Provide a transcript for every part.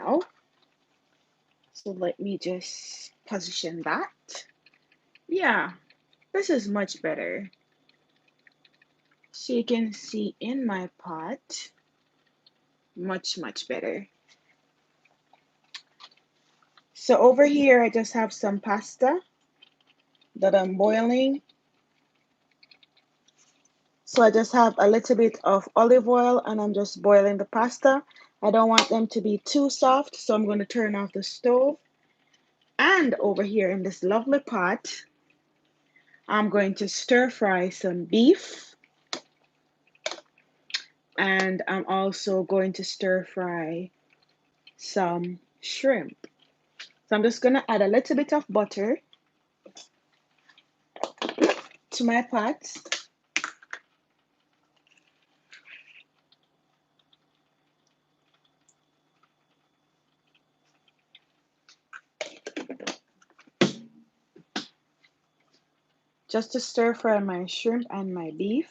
now. So let me just position that. Yeah, this is much better. So you can see in my pot, much better. So over here, I just have some pasta that I'm boiling. So I just have a little bit of olive oil and I'm just boiling the pasta. I don't want them to be too soft, so I'm going to turn off the stove. And over here in this lovely pot, I'm going to stir fry some beef. And I'm also going to stir fry some shrimp. So I'm just going to add a little bit of butter to my pot. Just to stir fry my shrimp and my beef.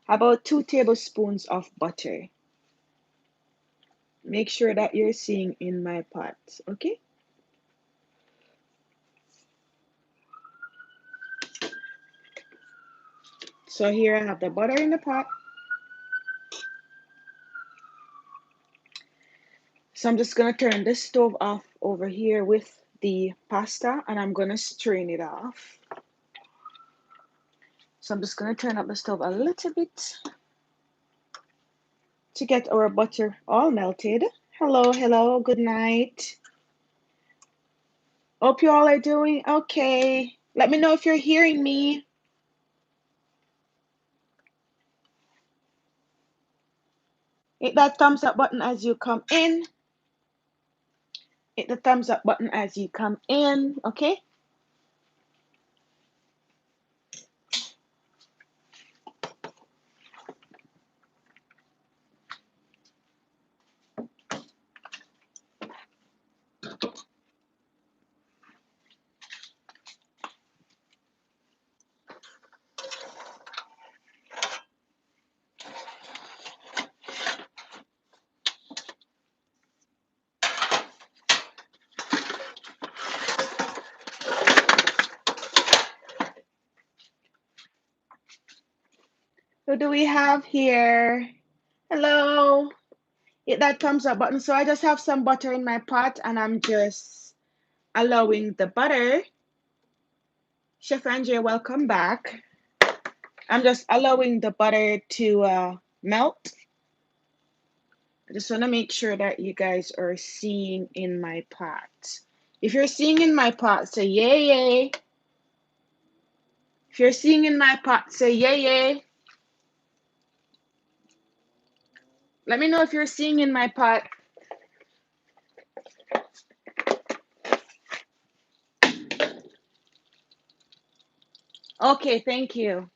About 2 tablespoons of butter. Make sure that you're seeing in my pot, okay? So here I have the butter in the pot. So I'm just going to turn this stove off over here with the pasta and I'm going to strain it off. So I'm just going to turn up the stove a little bit to get our butter all melted. Hello, good night. Hope you all are doing okay. Let me know if you're hearing me. Hit that thumbs up button as you come in. Hit the thumbs up button as you come in, okay? Who do we have here? Hello. Hit that thumbs up button. So I just have some butter in my pot and I'm just allowing the butter. Chef Andre, welcome back. I'm just allowing the butter to melt. I just want to make sure that you guys are seeing in my pot. If you're seeing in my pot, say yay, yay. If you're seeing in my pot, say yay, yay. Let me know if you're seeing in my pot. Okay, thank you.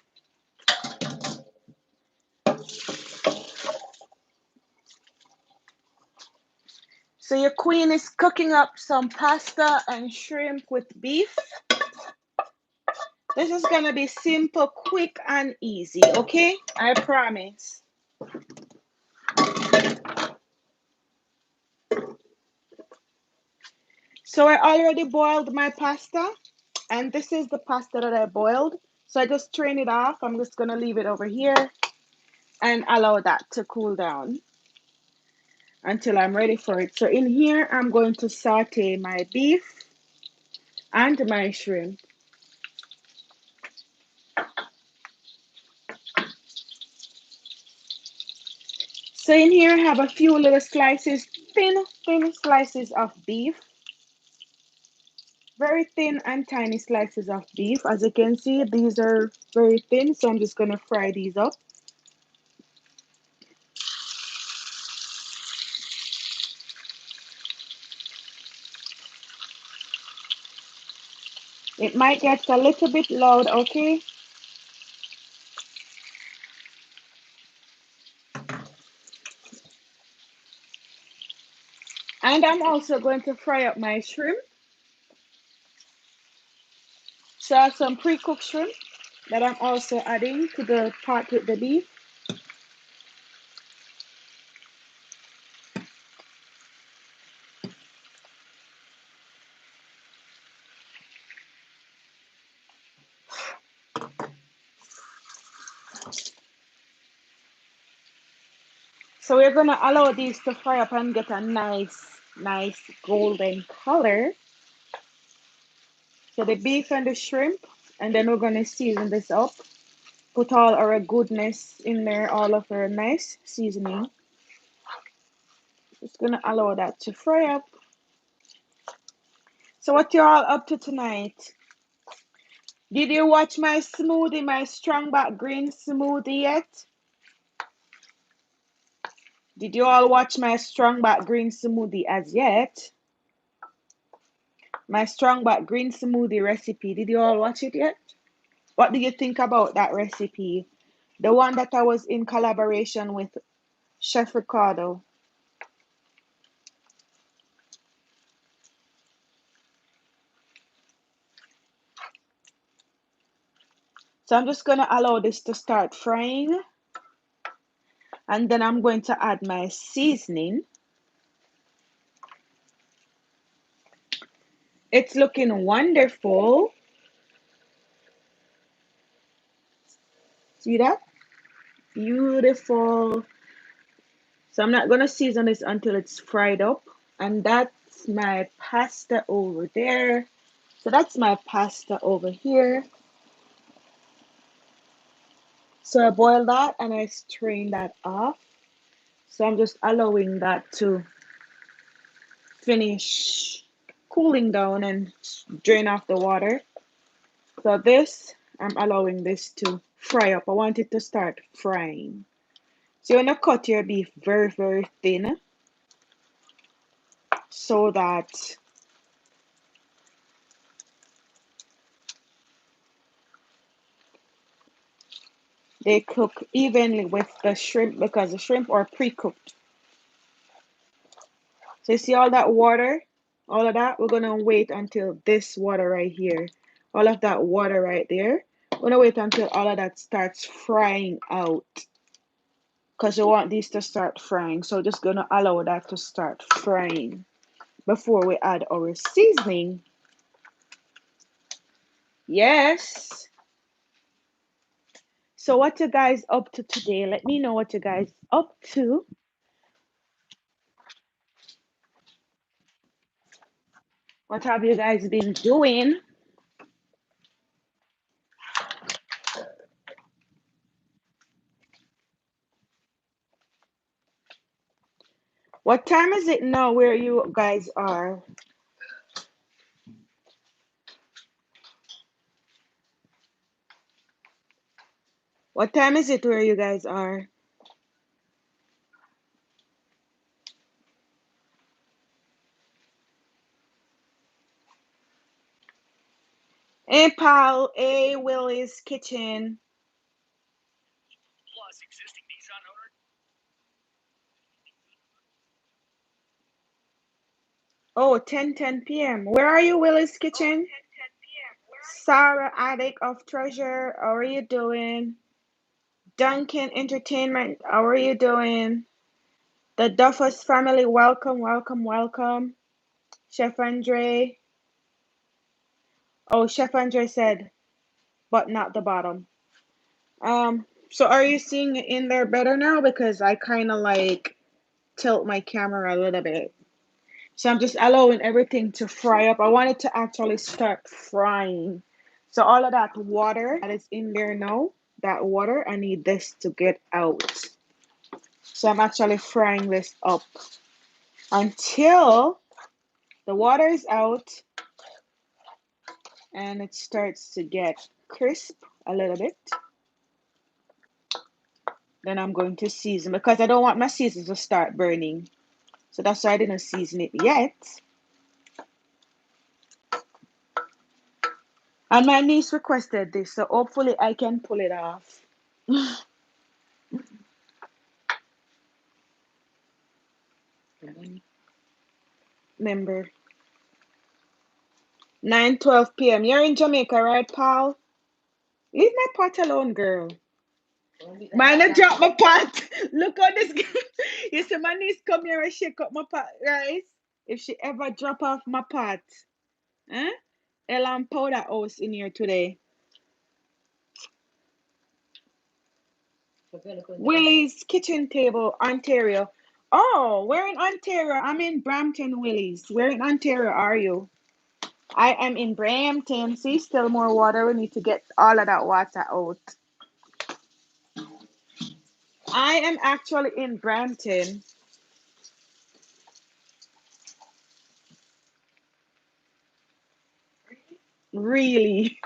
So your queen is cooking up some pasta and shrimp with beef. This is gonna be simple, quick, and easy, okay? I promise. So I already boiled my pasta, and this is the pasta that I boiled. So I just strain it off. I'm just gonna leave it over here and allow that to cool down until I'm ready for it. So in here, I'm going to saute my beef and my shrimp. So in here, I have a few little slices, thin slices of beef. Very thin and tiny slices of beef. As you can see, these are very thin, so I'm just going to fry these up. It might get a little bit loud, okay? And I'm also going to fry up my shrimp. So I have some pre-cooked shrimp that I'm also adding to the pot with the beef. So we're gonna allow these to fry up and get a nice golden color. So the beef and the shrimp, and then we're gonna season this up. Put all our goodness in there, all of our nice seasoning. Just gonna allow that to fry up. So what you all up to tonight? Did you watch my smoothie, my strong back green smoothie yet? Did you all watch my strong back green smoothie as yet? My strong back green smoothie recipe. Did you all watch it yet? What do you think about that recipe? The one that I was in collaboration with Chef Ricardo. So I'm just gonna allow this to start frying, and then I'm going to add my seasoning. It's looking wonderful. See that? Beautiful. So I'm not gonna season this until it's fried up. And that's my pasta over there. So that's my pasta over here. So I boil that and I strain that off. So I'm just allowing that to finish cooling down and drain off the water. So this, I'm allowing this to fry up. I want it to start frying. So you want to cut your beef very thin so that they cook evenly with the shrimp because the shrimp are pre-cooked. So you see all that water, all of that, we're gonna wait until this water right here, all of that water right there. We're gonna wait until all of that starts frying out because you want these to start frying. So just gonna allow that to start frying before we add our seasoning. Yes. So what you guys up to today? Let me know what you guys up to. What have you guys been doing? What time is it now where you guys are? What time is it where you guys are? Hey, Paul. Hey, Willie's Kitchen. Oh, 10 p.m. Where are you, Willie's Kitchen? Sarah, Addict of Treasure. How are you doing? Duncan Entertainment. How are you doing? The Duffus family. Welcome. Chef Andre. Oh, Chef Andre said, but not the bottom. So are you seeing it in there better now? Because I kind of like tilt my camera a little bit. So I'm just allowing everything to fry up. I want it to actually start frying. So all of that water that is in there now, that water, I need this to get out. So I'm actually frying this up until the water is out and it starts to get crisp a little bit. Then I'm going to season because I don't want my season to start burning. So that's why I didn't season it yet. And my niece requested this, so hopefully I can pull it off. Remember, 9:12 p.m. You're in Jamaica, right, pal? Leave my pot alone, girl. Mine I drop my pot. Look on this. You see my niece come here and shake up my pot, right? If she ever drop off my pot, eh? Elan powder house in here today. Willie's Kitchen Table, Ontario. Oh, where in Ontario? I'm in Brampton, Willie's. Where in Ontario are you? I am in Brampton. See, still more water. We need to get all of that water out. I am actually in Brampton. Really?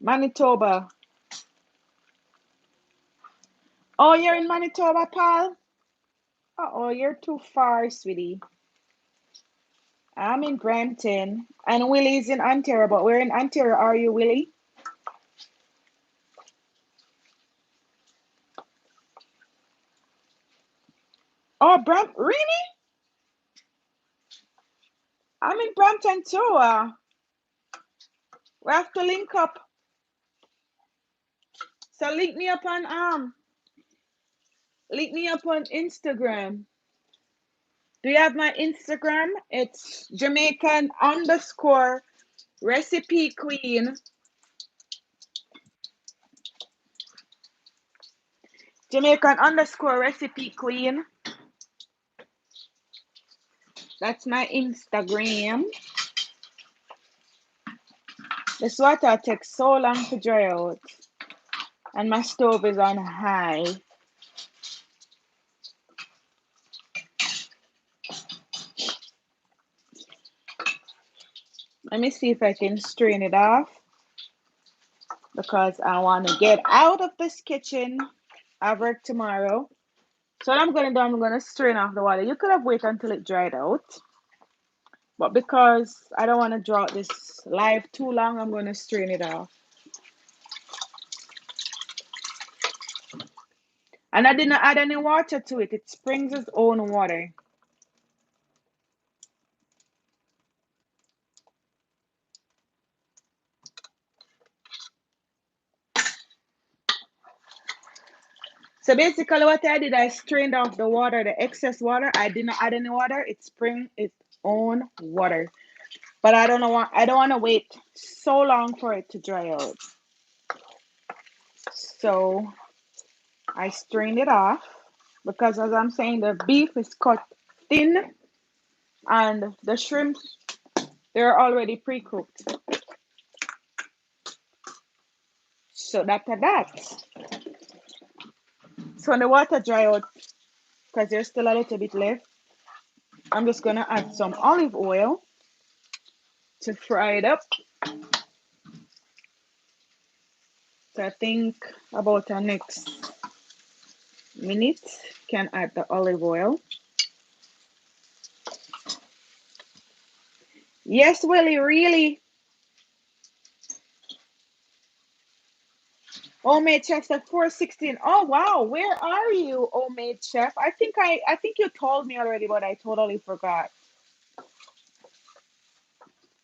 Manitoba. Oh, you're in Manitoba, pal? Oh, you're too far, sweetie. I'm in Brampton. And Willie's in Ontario, but where in Ontario are you, Willie? Oh, really? I'm in Brampton too. We have to link up. So link me up on Instagram. Do you have my Instagram? It's Jamaican underscore recipe queen. Jamaican underscore recipe queen. That's my Instagram. This water takes so long to dry out. And my stove is on high. Let me see if I can strain it off because I want to get out of this kitchen. I work tomorrow. So what I'm going to do, I'm going to strain off the water. You could have waited until it dried out. But because I don't want to draw out this live too long, I'm going to strain it off. And I didn't add any water to it. It springs its own water. So basically what I did, I strained off the water, the excess water. I didn't add any water. It springs its own water. But I don't want to wait so long for it to dry out. So I strained it off because as I'm saying, the beef is cut thin and the shrimps, they're already pre-cooked. So that's that. So when the water dry out, because there's still a little bit left, I'm just gonna add some olive oil to fry it up. So I think about the next minute can add the olive oil. Yes, Willie, really. Homemade chefs at 416. Oh wow, where are you, homemade chef? I think you told me already, but I totally forgot.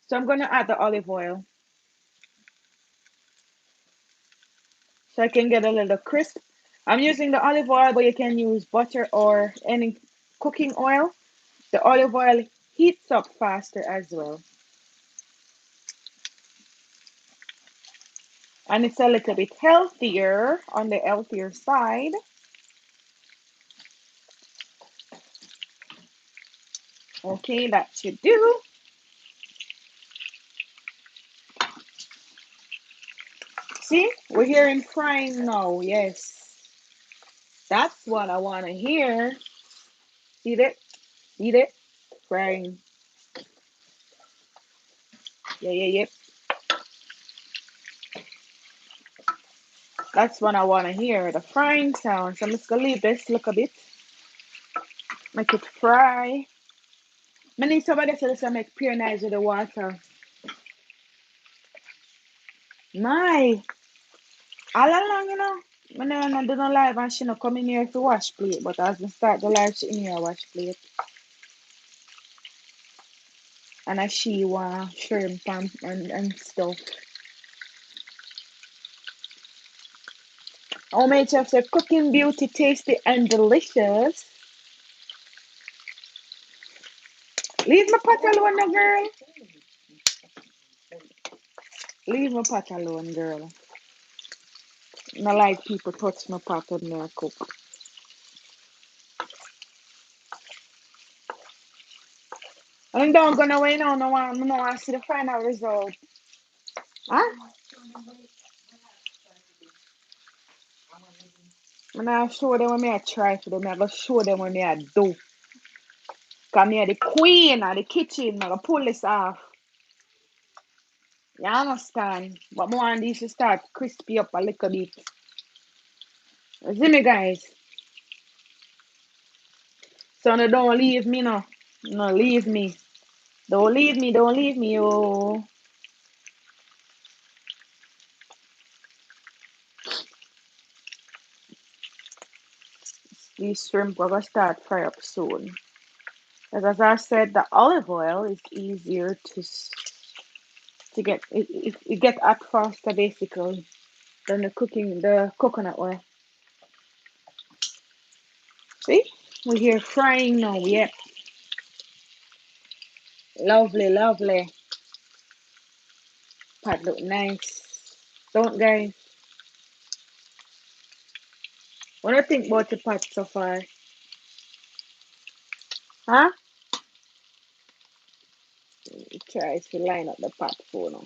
So I'm gonna add the olive oil so I can get a little crisp. I'm using the olive oil, but you can use butter or any cooking oil. The olive oil heats up faster as well. And it's a little bit healthier on the healthier side. Okay, that should do. See, we're hearing frying now. Yes, that's what I want to hear. Eat it, eat it, frying. Yeah, yeah, yeah. That's what I want to hear. The frying sound. So I'm just gonna leave this look a bit, make it fry. I need somebody to just make pure nice with the water. My, all along, when I do no live and she no come in here to wash plate, but as we start the live, she in here wash plate. And I she want shrimp and stuff. Homemade chef said cooking beauty, tasty and delicious. Leave my pot alone, no girl. Leave my pot alone, girl. Not like people touch my pot when me cook. I'm not gonna wait now. No one see the final result. Huh? And I show them when me I try for them. I go show them when me I do. Cause me are the queen of the kitchen. I go pull this off. You understand? But more on these to start crispy up a little bit. You see me, guys? So no, don't leave me, no. No, leave me. Don't leave me, don't leave me, oh. These shrimp are gonna start fry up soon. As I said, the olive oil is easier to get. It get hot faster basically than the coconut oil. See, we're here frying now. Yep, lovely, lovely. Pot look nice. Don't guys? What do you think about the pot so far? Huh? Try to line up the pot for now.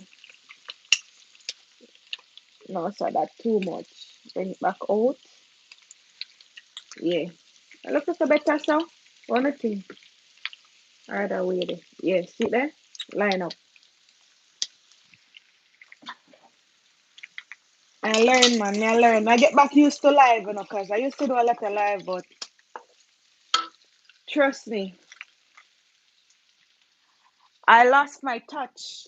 No, so that too much. Bring it back out. Yeah. It looks like a better so. What do you think? Either way there. Yeah, see there? Line up. I learn, man. I learn. I get back used to live, because I used to do a lot of live, but trust me, I lost my touch.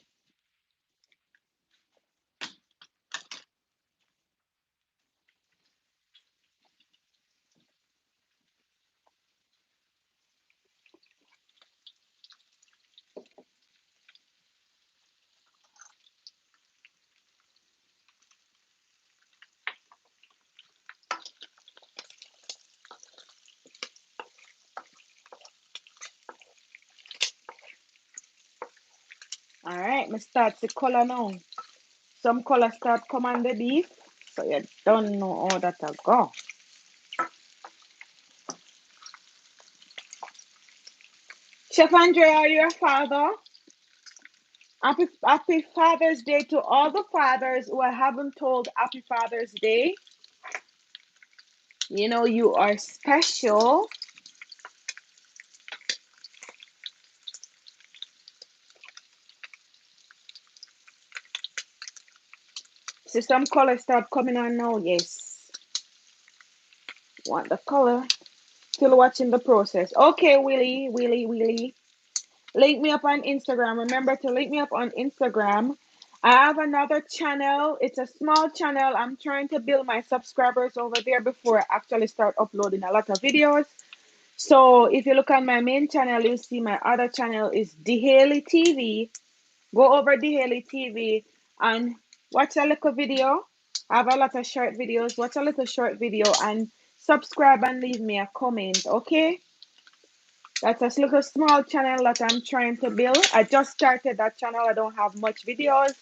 All right, me start the color now. Some color start come on the beef, so you don't know how that will go. Chef Andre, are you a father? Happy Father's Day to all the fathers who I haven't told Happy Father's Day. You know you are special. See some color start coming on now. Yes, want the color. Still watching the process. Okay, Willie. Link me up on Instagram. Remember to link me up on Instagram. I have another channel. It's a small channel. I'm trying to build my subscribers over there before I actually start uploading a lot of videos. So if you look on my main channel, you see my other channel is Haley TV. Go over Haley TV and watch a little video. I have a lot of short videos. Watch a little short video and subscribe and leave me a comment, okay? That's a little small channel that I'm trying to build. I just started that channel. I don't have much videos.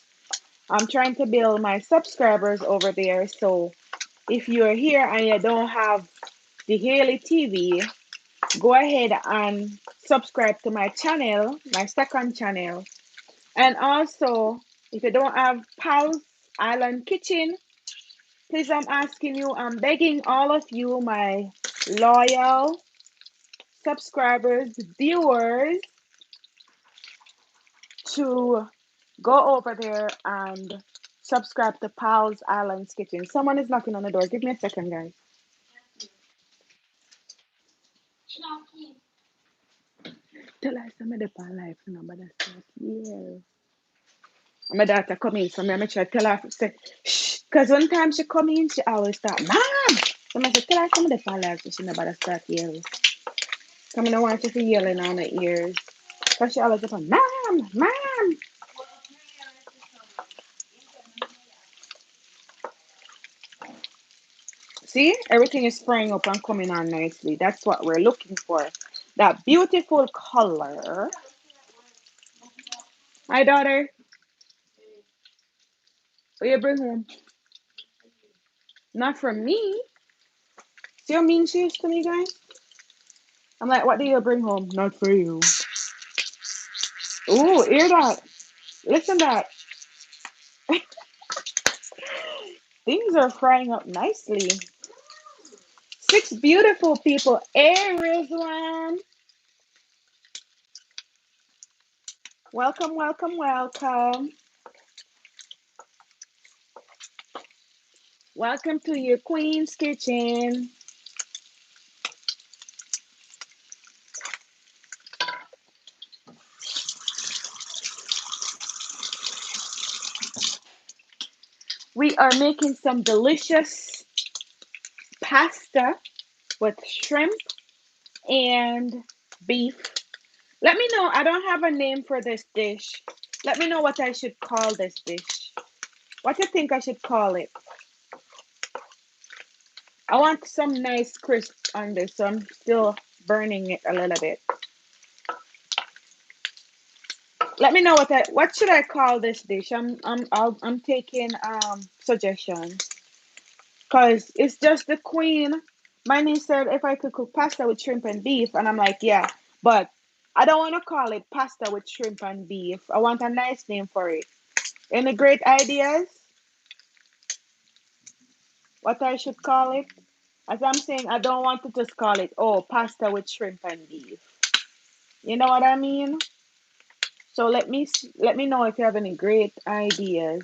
I'm trying to build my subscribers over there. So if you're here and you don't have Haley TV, go ahead and subscribe to my channel, my second channel. And also, if you don't have Pals Island Kitchen, please, I'm asking you, I'm begging all of you, my loyal subscribers, viewers, to go over there and subscribe to Pals Island's Kitchen. Someone is knocking on the door. Give me a second, guys. Tell us some of the life, but that's not here. My daughter come in, so I'm try to tell her, say, shh, because one time she come in, she always start, Mom! So I say, tell her some of the life, so she never start yelling. So I don't want you to yelling on her ears. Because she always say, Mom! See, everything is spraying up and coming on nicely. That's what we're looking for. That beautiful color. Hi, daughter. What you bring home? Not from me. See how mean she is to me, guys? I'm like, what do you bring home? Not for you. Ooh, hear that. Listen that. Things are frying up nicely. Six beautiful people. Hey, Rizwan. Welcome, welcome, welcome. Welcome to your Queen's Kitchen. We are making some delicious pasta with shrimp and beef. Let me know. I don't have a name for this dish. Let me know what I should call this dish. What do you think I should call it? I want some nice crisp on this, so I'm still burning it a little bit. Let me know what should I call this dish. I'm taking suggestions because it's just the queen. My niece said if I could cook pasta with shrimp and beef, and I'm like, yeah, but I don't want to call it pasta with shrimp and beef. I want a nice name for it. Any great ideas? What I should call it? As I'm saying, I don't want to just call it, oh, pasta with shrimp and beef. You know what I mean? So let me know if you have any great ideas.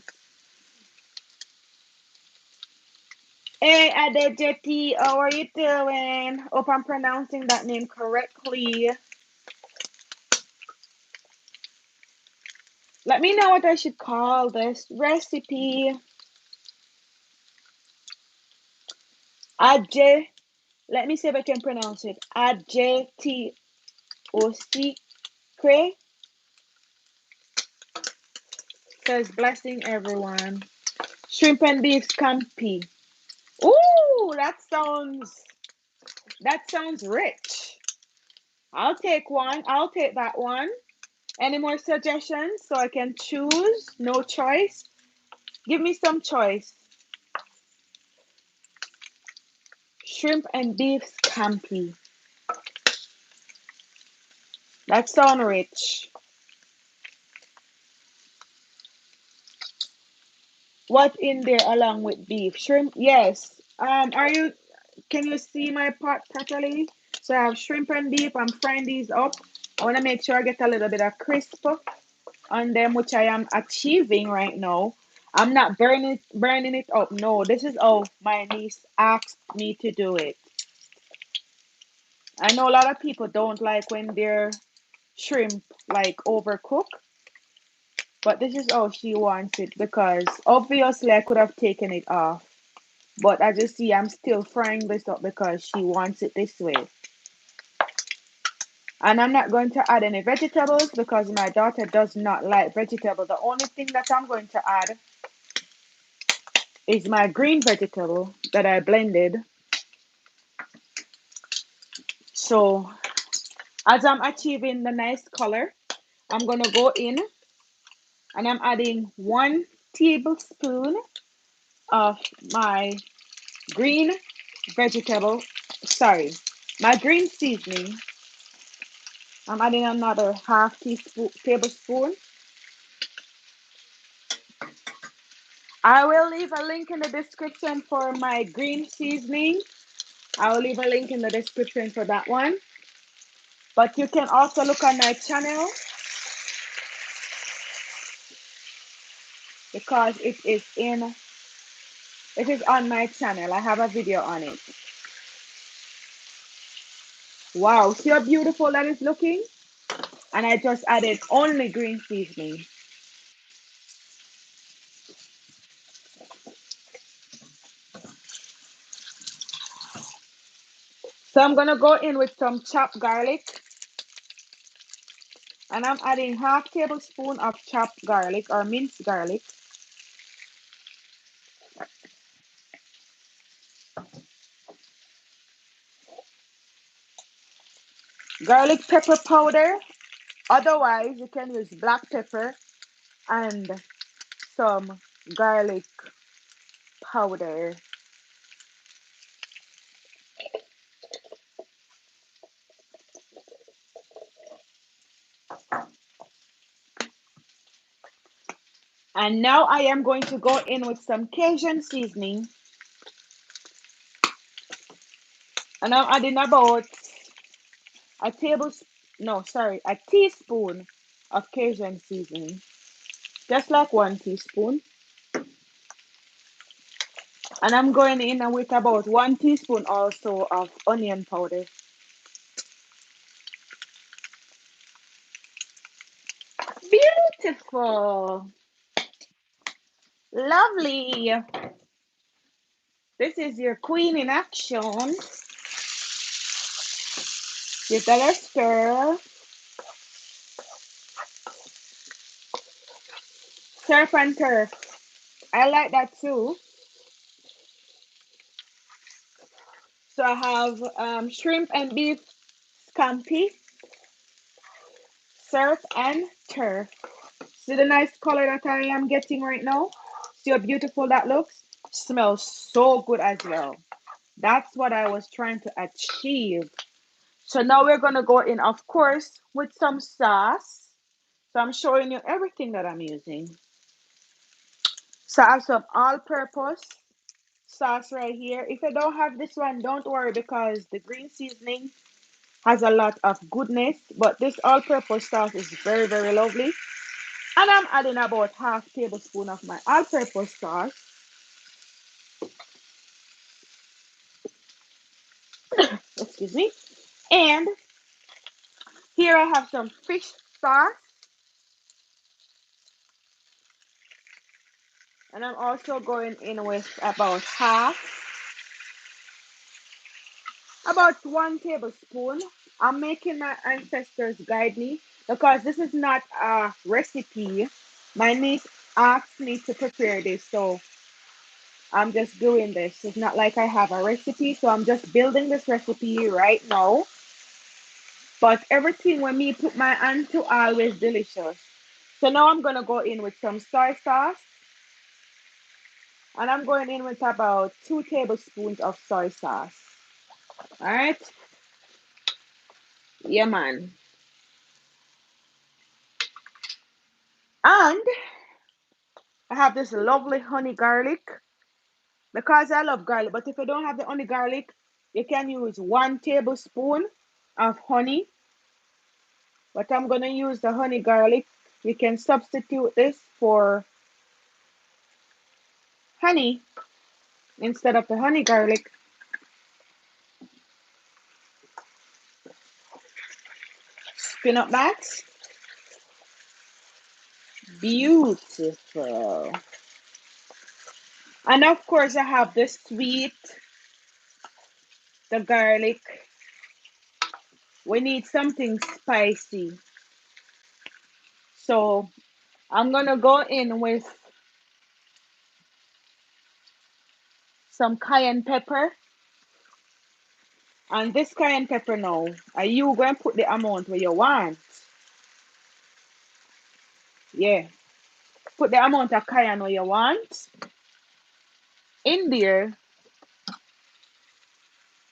Hey, Adejeti, how are you doing? Hope I'm pronouncing that name correctly. Let me know what I should call this recipe. Adje, let me see if I can pronounce it. Adjeti Osikre says blessing everyone. Shrimp and beef scampi. Ooh, that sounds rich. I'll take one. I'll take that one. Any more suggestions so I can choose? No choice. Give me some choice. Shrimp and beef scampi. That sounds rich. What in there along with beef? Shrimp? Yes. Are you? Can you see my pot properly? So I have shrimp and beef. I'm frying these up. I want to make sure I get a little bit of crisp on them, which I am achieving right now. I'm not burning it up. No, this is how my niece asked me to do it. I know a lot of people don't like when their shrimp like overcook, but this is how she wants it because obviously I could have taken it off. But as you see, I'm still frying this up because she wants it this way. And I'm not going to add any vegetables because my daughter does not like vegetables. The only thing that I'm going to add is my green vegetable that I blended. So as I'm achieving the nice color, I'm going to go in and I'm adding 1 tablespoon of my green vegetable, sorry, my green seasoning. I'm adding another half teaspoon tablespoon. I will leave a link in the description for my green seasoning. I will leave a link in the description for that one. But you can also look on my channel because it is on my channel. I have a video on it. Wow, see how beautiful that is looking? And I just added only green seasoning. So I'm gonna go in with some chopped garlic and I'm adding half tablespoon of chopped garlic or minced garlic. Garlic pepper powder. Otherwise, you can use black pepper and some. garlic powder. And now I am going to go in with some Cajun seasoning. And I'm adding about a tablespoon, no, sorry, a teaspoon of Cajun seasoning. Just like 1 teaspoon. And I'm going in with about 1 teaspoon also of onion powder. Beautiful. Lovely. This is your queen in action. Give that a stir. Surf and turf. I like that too. So I have shrimp and beef scampi, surf and turf. See the nice color that I am getting right now? See how beautiful that looks? Smells so good as well. That's what I was trying to achieve. So now we're gonna go in, of course, with some sauce. So I'm showing you everything that I'm using. So I have some all-purpose sauce right here. If you don't have this one, don't worry because the green seasoning has a lot of goodness. But this all-purpose sauce is very, very lovely. And I'm adding about half tablespoon of my all-purpose sauce. Excuse me. And here I have some fish sauce. And I'm also going in with about 1 tablespoon. I'm making my ancestors guide me because this is not a recipe. My niece asked me to prepare this, so I'm just doing this. It's not like I have a recipe, so I'm just building this recipe right now. But everything when me put my hand to always delicious. So now I'm gonna go in with some soy sauce, and I'm going in with about 2 tablespoons of soy sauce. All right, yeah, man. And I have this lovely honey garlic because I love garlic. But if you don't have the honey garlic, you can use 1 tablespoon of honey. But I'm gonna use the honey garlic. You can substitute this for honey instead of the honey garlic. Spin up that. Beautiful. And of course, I have the sweet, the garlic. We need something spicy. So I'm gonna go in with some cayenne pepper. And this cayenne pepper now, are you going to put the amount where you want? Yeah. Put the amount of cayenne where you want in there.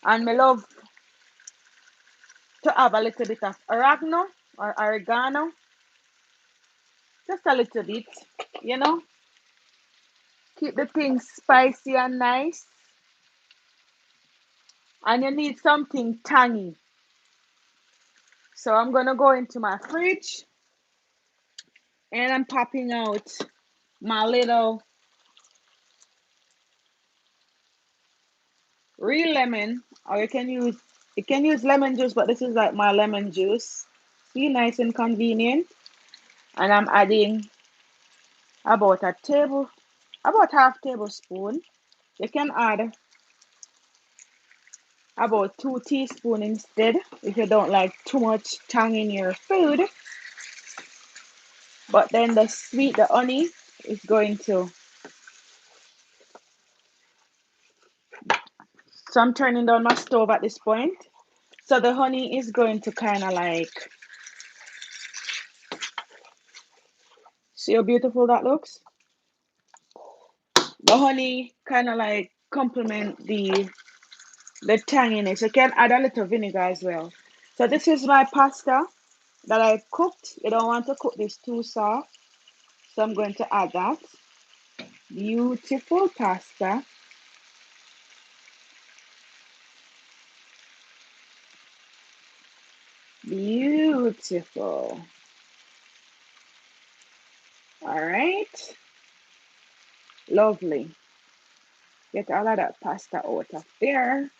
And me love to have a little bit of oregano or oregano. Just a little bit, you know. Keep the thing spicy and nice. And you need something tangy. So I'm going to go into my fridge and I'm popping out my little real lemon, or you can use lemon juice, but this is like my lemon juice. See, nice and convenient. And I'm adding about about half tablespoon. You can add about 2 teaspoons instead if you don't like too much tang in your food. But then the honey is going to. So I'm turning down my stove at this point. So the honey is going to kind of like, see how beautiful that looks? The honey kind of like complement the tanginess. You can add a little vinegar as well. So this is my pasta that I cooked. You don't want to cook this too soft. So I'm going to add that. Beautiful pasta. Beautiful. All right. Lovely. Get all of that pasta out of there.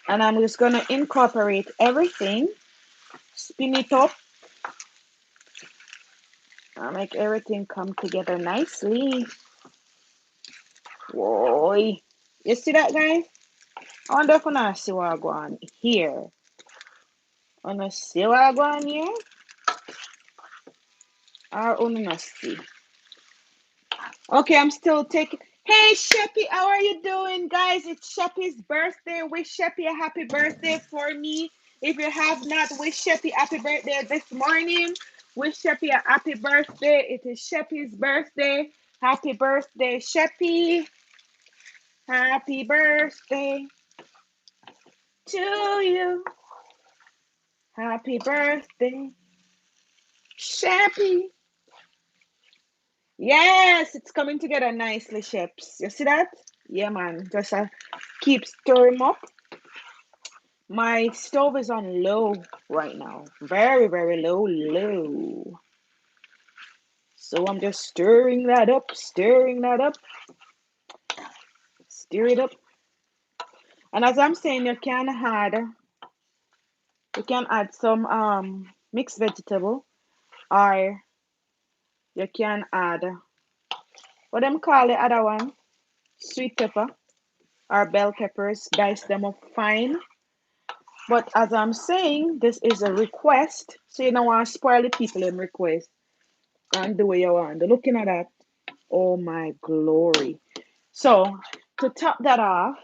And I'm just going to incorporate everything. Spin it up. I'll make everything come together nicely. Whoa. You see that, guys? I wonder if I see what I go on here. I want to see what I go on here. Or I not see. Okay, I'm still taking. Hey, Sheppy, how are you doing, guys? It's Sheppy's birthday. Wish Sheppy a happy birthday for me. If you have not wished Sheppy happy birthday this morning, wish Sheppy a happy birthday. It is Sheppy's birthday. Happy birthday, Sheppy. Happy birthday to you. Happy birthday, Sheppy. Yes, it's coming together nicely, Sheps. You see that? Yeah, man. Just keep stirring up. My stove is on low right now. Very, very low, low. So I'm just stirring that up, stir it up. And as I'm saying, you can add some mixed vegetable, or you can add what them call the other one? Sweet pepper or bell peppers, dice them up fine. But as I'm saying, this is a request, so you don't want to spoil the people in request and the way you want. Looking at that, oh my glory. So to top that off,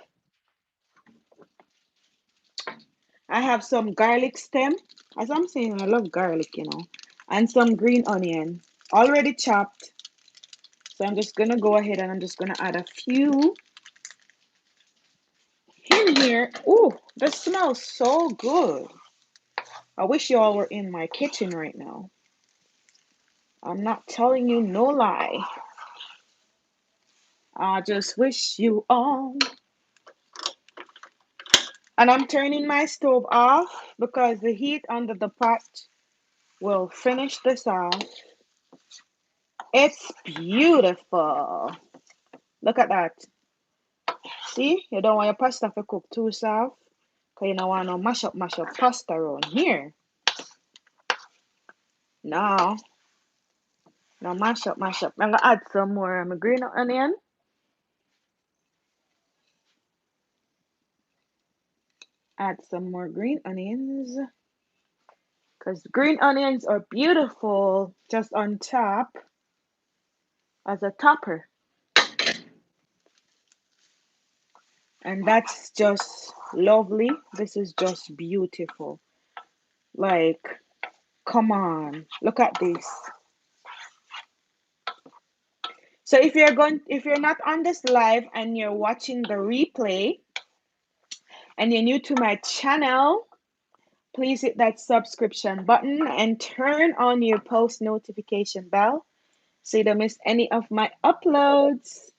I have some garlic stem. As I'm saying, I love garlic, and some green onion already chopped. So I'm just gonna go ahead and I'm just gonna add a few in here. Ooh, this smells so good. I wish you all were in my kitchen right now. I'm not telling you no lie. I just wish you all. And I'm turning my stove off because the heat under the pot will finish this off. It's beautiful. Look at that. See, you don't want your pasta to cook too soft because you don't want no mash up pasta around here. No, no mash up. I'm gonna add some more green onion. Add some more green onions because green onions are beautiful just on top as a topper. And that's just lovely. This is just beautiful. Like, come on, look at this. So if you're not on this live and you're watching the replay and you're new to my channel, please hit that subscription button and turn on your post notification bell so you don't miss any of my uploads.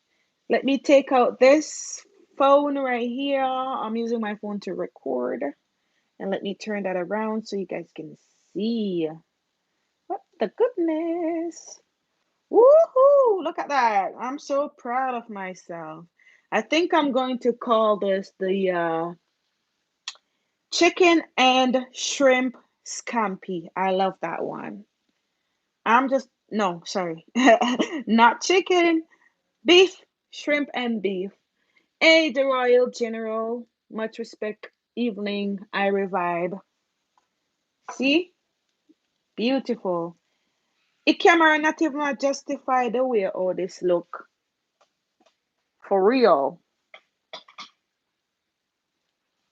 Let me take out this phone right here. I'm using my phone to record. And let me turn that around so you guys can see. What the goodness. Woohoo! Look at that. I'm so proud of myself. I think I'm going to call this the chicken and shrimp scampi. I love that one. No, sorry. Not chicken, beef, shrimp, and beef. Hey, the Royal General. Much respect. Evening, I revive. See? Beautiful. The camera not even justify the way all this look. For real.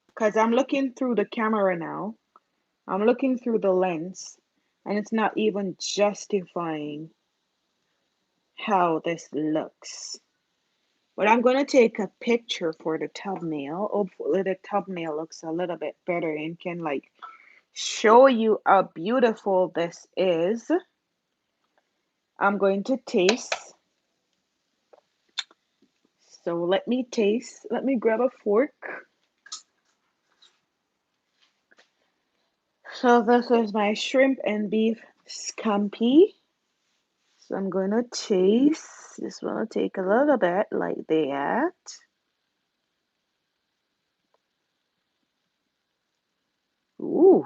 Because I'm looking through the camera now. I'm looking through the lens. And it's not even justifying how this looks. But I'm going to take a picture for the thumbnail. Hopefully the thumbnail looks a little bit better and can like show you how beautiful this is. I'm going to taste. So let me taste. Let me grab a fork. So this is my shrimp and beef scampi. So I'm going to taste. Just want to take a little bit like that. Ooh,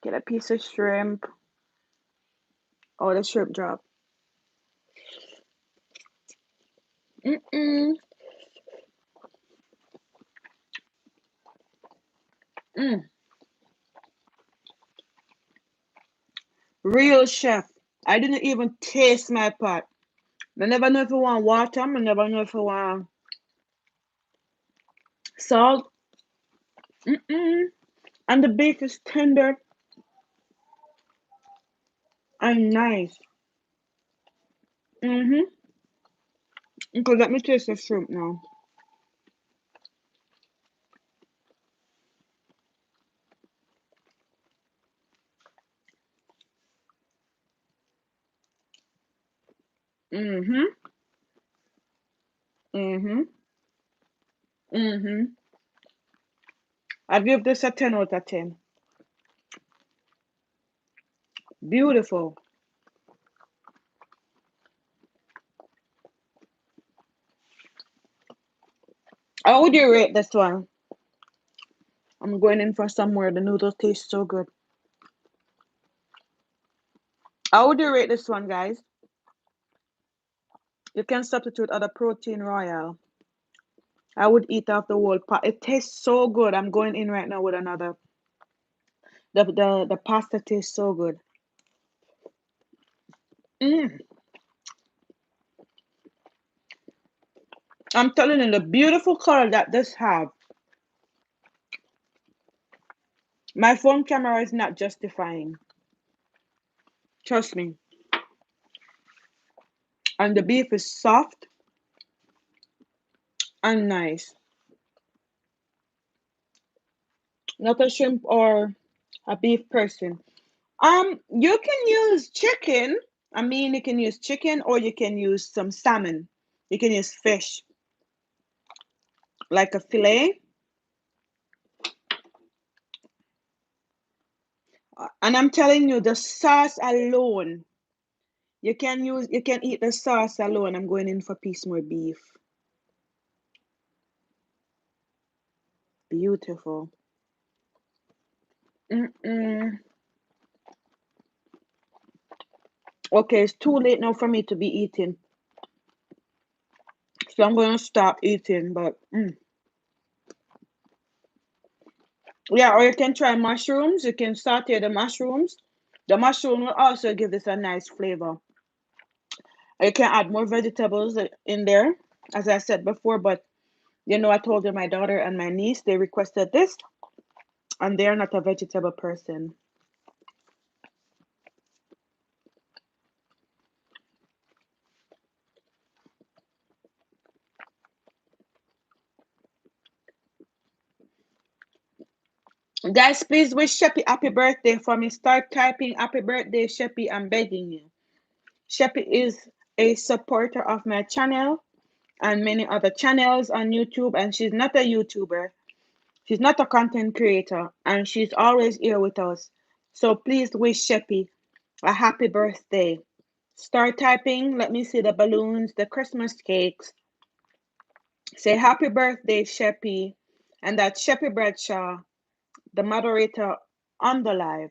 get a piece of shrimp. Oh, the shrimp drop. Mm-mm. Mm. Real chef. I didn't even taste my pot. I never know if I want water. I never know if I want salt. Mm-mm. And the beef is tender and nice. Mm-hmm. Okay, let me taste the shrimp now. Mm-hmm. Mm-hmm. Mm-hmm. I give this a 10 out of 10. Beautiful. How would you rate this one? I'm going in for somewhere. The noodles taste so good. How would you rate this one, guys? You can substitute other protein royal. I would eat off the whole pot. It tastes so good. I'm going in right now with another. The pasta tastes so good. Mm. I'm telling you, the beautiful color that this have. My phone camera is not justifying. Trust me. And the beef is soft and nice. Not a shrimp or a beef person. You can use chicken. I mean, you can use chicken or you can use some salmon. You can use fish, like a fillet. And I'm telling you, the sauce alone, you can eat the sauce alone. I'm going in for piece more beef. Beautiful. Mm-mm. Okay, it's too late now for me to be eating. So I'm gonna stop eating, but yeah, or you can try mushrooms. You can saute the mushrooms. The mushroom will also give this a nice flavor. You can add more vegetables in there, as I said before, but I told you my daughter and my niece, they requested this, and they're not a vegetable person. Guys, please wish Sheppy happy birthday for me. Start typing happy birthday, Sheppy. I'm begging you. Sheppy is a supporter of my channel and many other channels on YouTube, and she's not a YouTuber. She's not a content creator, and she's always here with us. So please wish Sheppy a happy birthday. Start typing. Let me see the balloons, the Christmas cakes. Say happy birthday, Sheppy. And that Sheppy Bradshaw, the moderator on the live.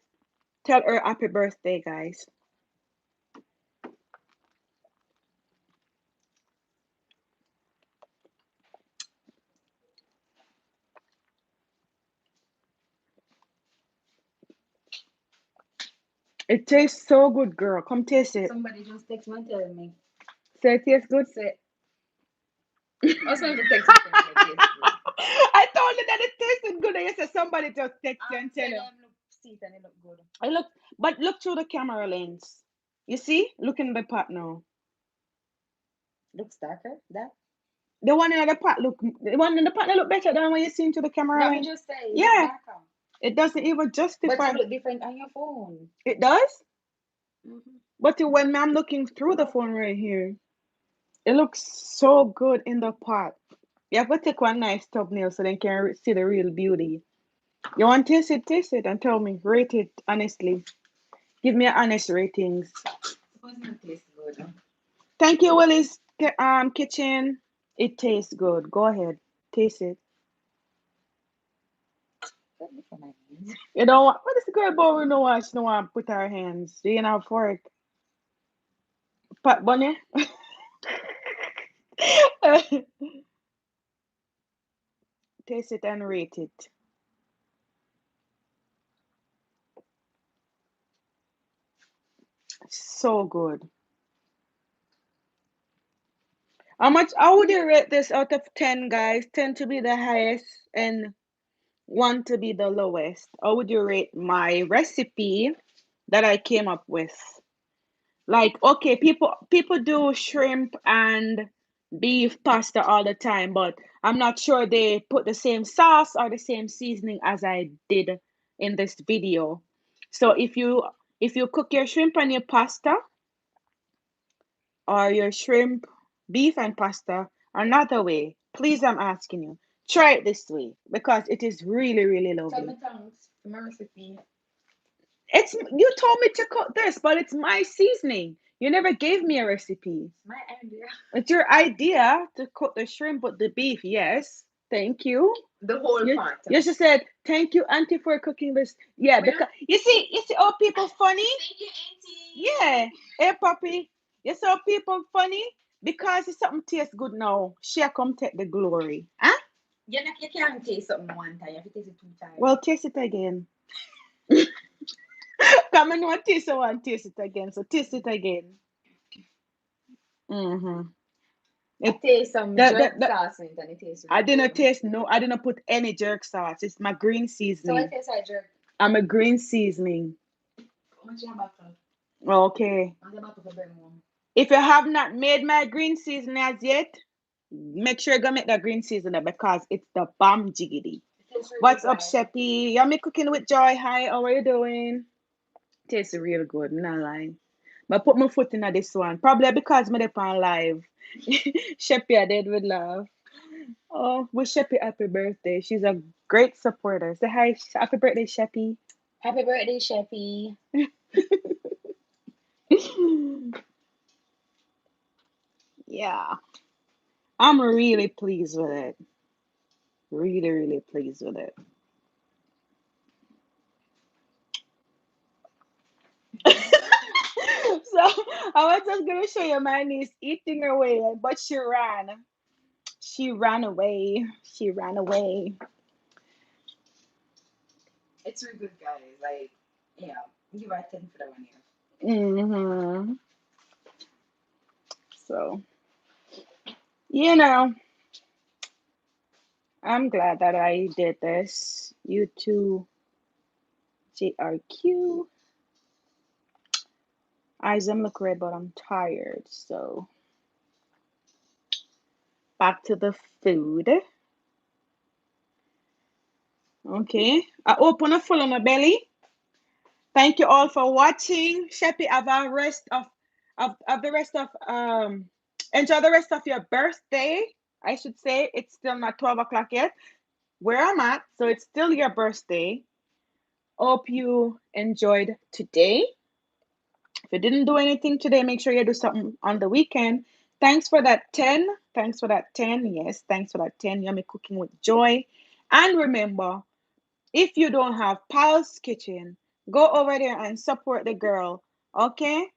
Tell her happy birthday, guys. It tastes so good, girl. Come taste it. Somebody just text me and tell me. Say it tastes good. Say, also the text me and say it tastes good. I told you that it tasted good. And you said somebody just text you and tell you. see it and it look good. I look, but look through the camera lens. You see? Look in the pot now. Looks darker. That. The one in the pot look. The one in the pot look better than when you see into the camera No, me lens. just say it look Yeah, darker. it doesn't even But justify. you look different on your phone. It does. Mm-hmm. But when I'm looking through the phone right here, it looks so good in the pot. You have to take one nice thumbnail so they can see the real beauty. You want to taste it, and tell me, rate it honestly. Give me honest ratings. Suppose it tastes good. Thank you, Willie's kitchen. It tastes good. Go ahead, taste it. Good for my hands. You don't want what is the girl boy we no wash no one put our hands. Do you know fork? Pat bunny? Taste it and rate it. So good. How would you rate this out of 10, guys? 10 to be the highest and 1 to be the lowest. How would you rate my recipe that I came up with? Like, okay, people do shrimp and beef pasta all the time, but I'm not sure they put the same sauce or the same seasoning as I did in this video. So if you cook your shrimp and your pasta or your shrimp, beef and pasta another way, please I'm asking you, try it this way because it is really, really Tell me lovely. thanks for my recipe. It's you told me to cook this, but it's my seasoning. You never gave me a recipe. My idea. It's your idea to cook the shrimp with the beef. Yes, thank you. The whole You part. you just said thank you, Auntie, for cooking this. Yeah, Well, because you see, all people funny. thank you, Auntie. Yeah, hey, puppy, you saw people funny because it's something tastes good now. She come take the glory, huh? You can't taste something one time. You have to taste it two times. Well, taste it again. Come on, one taste, I want taste it again. So taste it again. Mm-hmm. I It taste some the, jerk the sauce in it and it tastes I really didn't good. taste no. I didn't put any jerk sauce. It's my green So I seasoning. taste like jerk. I'm a green seasoning. How much you have bottle? Okay. How much you bottle for bring home? If you have not made my green seasoning as yet, make sure you go make that green seasoning because it's the bomb jiggity. It tastes really good, What's up, guys. Sheppy? Yummy cooking with joy. Hi, how are you doing? Tastes real good, I'm not lying. But put my foot in this one. Probably because me on live. Sheppy, I did with love. Oh, wish Sheppy happy birthday. She's a great supporter. Say hi, happy birthday, Sheppy. Happy birthday, Chefy. Yeah, I'm really pleased with it. Really, really pleased with it. So I was just gonna show you my niece eating her way, but she ran. She ran away. She ran away. It's really good, guys. Like, yeah, give her 10 for that one here. Hmm. So you know, I'm glad that I did this. You too, JRQ. Eyes them look red, but I'm tired. So back to the food. Okay. I open a full on my belly. Thank you all for watching. Sheppy, have a rest of the rest of enjoy the rest of your birthday. I should say it's still not 12 o'clock yet. Where I'm at, so it's still your birthday. Hope you enjoyed today. If you didn't do anything today, make sure you do something on the weekend. Thanks for that 10. Thanks for that 10. Yes, thanks for that 10. Yummy cooking with joy. And remember, if you don't have Pal's Kitchen, go over there and support the girl. Okay?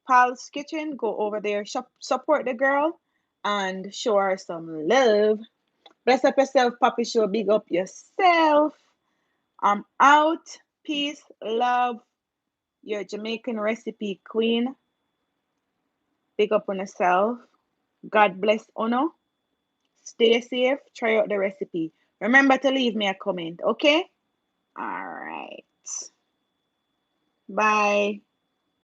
Pal's Kitchen, go over there, support the girl, and show her some love. Bless up yourself, Papi Show. Big up yourself. I'm out. Peace, love. Your Jamaican recipe queen. Big up on yourself. God bless Ono. Stay safe. Try out the recipe. Remember to leave me a comment, okay? All right. Bye.